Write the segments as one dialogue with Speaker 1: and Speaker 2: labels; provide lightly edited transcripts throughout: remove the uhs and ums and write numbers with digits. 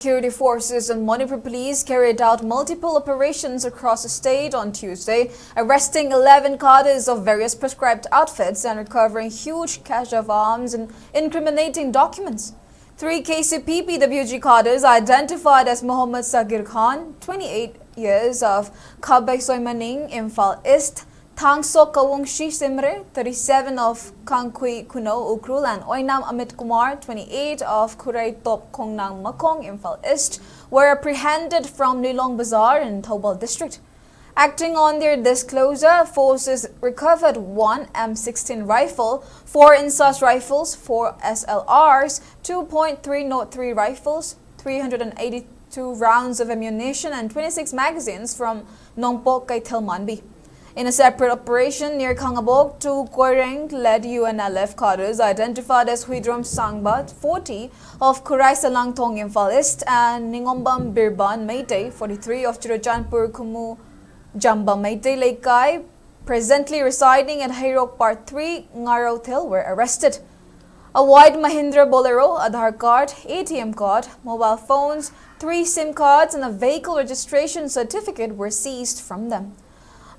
Speaker 1: Security forces and Manipur police carried out multiple operations across the state on Tuesday, arresting 11 cadres of various prescribed outfits and recovering huge cache of arms and incriminating documents. 3 KCP PWG cadres identified as Mohammed Sagir Khan, 28 years of Kabay Soimaning, Imphal East, Thangso Kawungshi Simre, 37 of Kangkui Kuno Ukrul, and Oinam Amit Kumar, 28 of Kuray Top Kongnang Makong, Imphal East, were apprehended from Nilong Bazaar in Thobal district. Acting on their disclosure, forces recovered 1 M16 rifle, 4 Insas rifles, 4 SLRs, 2.303 rifles, 382 rounds of ammunition, and 26 magazines from Nongpo Kaitel Manbi. In a separate operation near Kangabok, 2 Koireng-led UNLF cadres identified as Huidrom Sangbat, 40 of Kurai Salangtong Imphal East, and Ningombam Birban Meitei, 43 of Chirajanpur Kumu Jamba Meitei Laikai, presently residing at Hayrok Part 3, Ngaro Hill, were arrested. A white Mahindra Bolero, Aadhaar card, ATM card, mobile phones, 3 SIM cards, and a vehicle registration certificate were seized from them.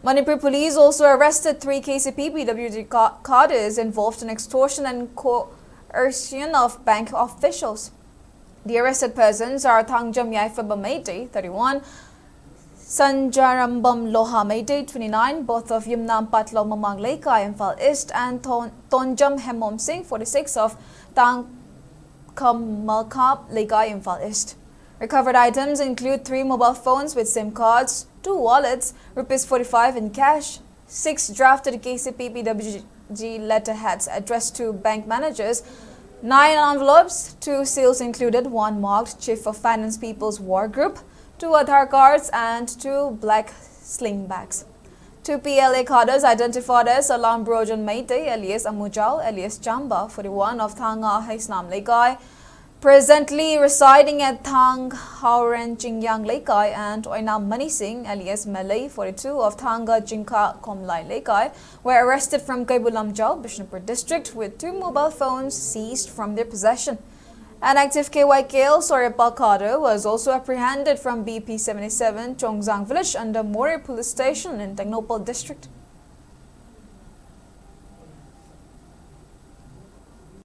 Speaker 1: Manipur police also arrested 3 KCP PWG cadres involved in extortion and coercion of bank officials. The arrested persons are Thangjam Yaifaba Meitei, 31, Sanjarambam Loha Meitei, 29, both of Yimnam Patlaw Mamang Laikai, Imphal East, and Tonjam Hemom Singh, 46, of Tangkam Malkap Laikai, Imphal East. Recovered items include 3 mobile phones with SIM cards, 2 wallets, Rs 45 in cash, 6 drafted KCP PWG letterheads addressed to bank managers, 9 envelopes, 2 seals included, 1 marked Chief of Finance People's War Group, 2 Aadhaar cards, and 2 black sling bags. 2 PLA cadres identified as Alam Brojan Meitei, alias Amujao, alias Jamba, 41 of Thanga Haisnam Laikai, presently residing at Thang Hauren Chingyang Laikai, and Oinam Mani Singh, alias Malay, 42 of Thanga Jinka Komlai Laikai, were arrested from Kaibulamjao, Bishnupur district, with 2 mobile phones seized from their possession. An active KYKL Sorepal cadre was also apprehended from BP 77 Chongzang village under Mori police station in Technopal district.